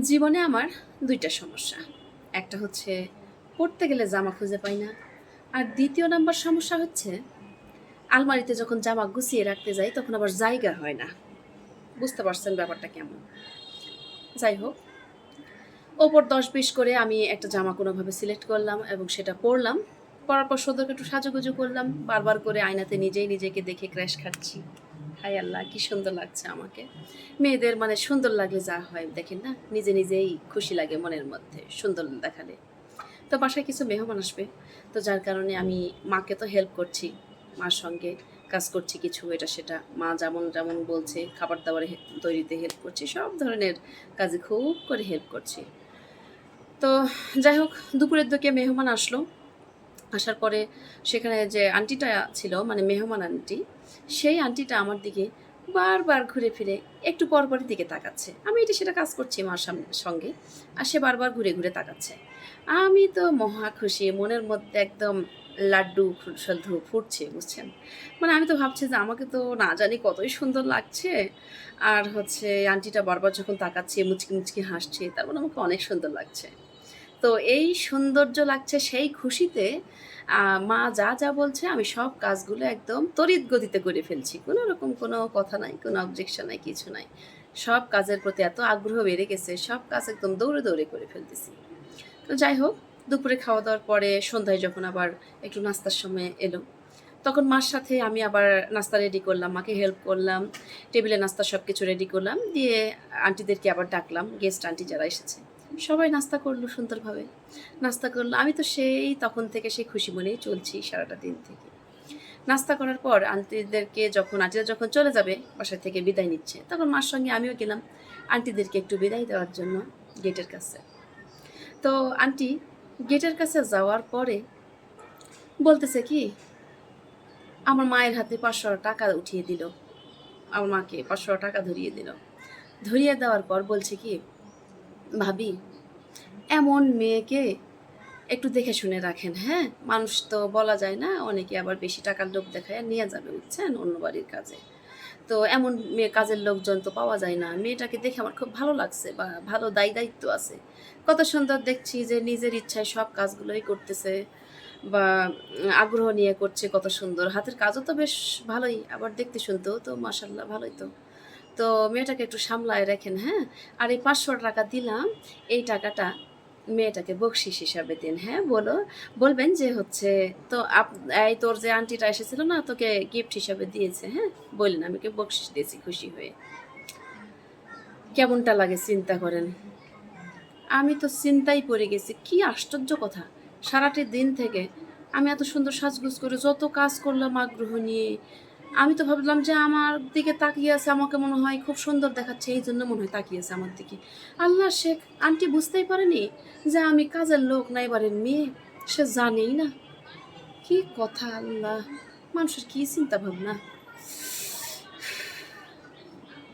জীবনে আমার ২টা সমস্যা। একটা হচ্ছে পড়তে গেলে জামা খুঁজে পাই না। আর ২য় নাম্বার সমস্যা হচ্ছে আলমারিতে যখন জামা গুছিয়ে রাখতে যাই তখন আবার জায়গা হয় না। বুঝতে পারছেন ব্যাপারটা কেমন? যাই হোক, ওপর ১০-২০ করে আমি একটা জামা কোনোভাবে সিলেক্ট করলাম এবং সেটা পরলাম। পরার পর সুন্দর করে একটু সাজুগুজু করলাম। বারবার করে আয়নাতে নিজেই নিজেকে দেখে ক্র্যাশ খাচ্ছি। হায় আল্লাহ! কি সুন্দর লাগছে আমাকে। মেয়েদের মানে সুন্দর লাগলে যা হয় দেখেন না? নিজে নিজেই খুশি লাগে মনের মধ্যে সুন্দর দেখালে। তো বাসায় কিছু মেহমান আসবে। তো যার কারণে আমি মাকে তো হেল্প করছি। মার সঙ্গে কাজ করছি কিছু এটা সেটা। মা যেমন বলছে খাবার-দাবার তৈরিতে হেল্প করছি। সব ধরনের কাজে খুব করে হেল্প করছি। তো যাই হোক, দুপুরের দিকে মেহমান আসলো। আসার পরে সেখানে যে আন্টিটা ছিল মানে মেহমান আন্টি, সেই আন্টিটা আমার দিকে বারবার ঘুরে ফিরে একটু পরপরই দিকে তাকাচ্ছে। আমি এটা সেটা কাজ করছি মার সঙ্গে। আর সে বারবার ঘুরে ঘুরে তাকাচ্ছে। আমি তো মহা খুশি। মনের মধ্যে একদম লাড্ডু শুধু ফুটছে, বুঝছেন? মানে আমি তো ভাবছি যে আমাকে তো না জানি কতই সুন্দর লাগছে। আর হচ্ছে আন্টিটা বারবার যখন তাকাচ্ছে, মুচকি, মুচকি হাসছে, তার মানে আমাকে অনেক সুন্দর লাগছে। তো এই সৌন্দর্য লাগছে সেই খুশিতে মা যা বলছে আমি সব কাজগুলো একদম তড়িৎ গতিতে করে ফেলছি। কোনো রকম কোনো কথা নাই, কোনো অবজেকশন নাই, কিছু নাই। সব কাজের প্রতি এত আগ্রহ বেড়ে গেছে, সব কাজ একদম দৌড়ে, দৌড়ে করে ফেলতেছি। তো যাই হোক, দুপুরে খাওয়া-দাওয়ার পরে সন্ধ্যায় যখন আবার একটু নাস্তার সময় এলো, তখন মার সাথে আমি আবার নাস্তা রেডি করলাম, মাকে হেল্প করলাম। টেবিলে নাস্তা সবকিছু রেডি করলাম। দিয়ে আন্টিদেরকে আবার ডাকলাম, গেস্ট আন্টি যারা এসেছে। সবাই নাস্তা করলো সুন্দরভাবে। নাস্তা করলো। আমি তো সেই তখন থেকে সেই খুশি মনেই চলছি সারাটা দিন থেকে। নাস্তা করার পর আন্টিরা যখন চলে যাবে বাসা থেকে বিদায় নিচ্ছে, তখন মার সঙ্গে আমিও গেলাম আন্টিদেরকে একটু বিদায় দেওয়ার জন্য গেটের কাছে। তো আন্টি গেটের কাছে যাওয়ার পরে বলতেছে কি, আমার মায়ের হাতে ৫০০ টাকা উঠিয়ে দিল। আমার মাকে ৫০০ টাকা ধরিয়ে দিল। ধরিয়ে দেওয়ার পর বলছে কি, "ভাবি, এমন মেয়েকে একটু দেখে শুনে রাখেন, হ্যাঁ? মানুষ তো বলা যায় না, অনেকে আবার বেশি টাকার লোভ দেখাইয়া নিয়ে যাবে, বুঝছেন? অন্য বাড়ির কাজে। তো এমন মেয়ে কাজের লোকজন তো পাওয়া যায় না। মেয়েটাকে দেখে আমার খুব ভালো লাগছে বা ভালো দায়িত্ব আছে। কত সুন্দর দেখছি যে নিজের ইচ্ছায় সব কাজগুলোই করতেছে বা আগ্রহ নিয়ে করছে কত সুন্দর। হাতের কাজও তো বেশ ভালোই। আবার দেখতে শুনতেও তো মাশাআল্লাহ ভালোই তো। তো মেয়েটাকে একটু সামলায় রাখেন, হ্যাঁ? আর এই ৳৫০০ দিলাম, এই টাকাটা মেয়েটাকে বকশিস হিসাবে দিন, হ্যাঁ? বলবেন যে হচ্ছে তো এই তোর যে আন্টিটা এসেছিল না তোকে গিফট হিসাবে দিয়েছে, হ্যাঁ? বললেন আমি ওকে বকশিস দিয়েছি খুশি হয়ে। কেমনটা লাগে চিন্তা করেন। আমি তো চিন্তায় পড়ে গেছি। কি আশ্চর্য কথা! সারাটি দিন থেকে আমি এত সুন্দর সাজগোজ করে যত কাজ করলাম আগ্রহ নিয়ে। আমি তো ভাবলাম যে আমার দিকে তাকিয়ে আছে, আমাকে মনে হয় খুব সুন্দর দেখাচ্ছে, এইজন্য মনে হয় তাকিয়ে আছে আমার দিকে। আল্লাহ! আন্টি বুঝতেই পারেনি যে আমি কাজের লোক না এবাড়ির মেয়ে। সে জানেই না। কি কথা আল্লাহ! মানুষের কি চিন্তা ভাবনা!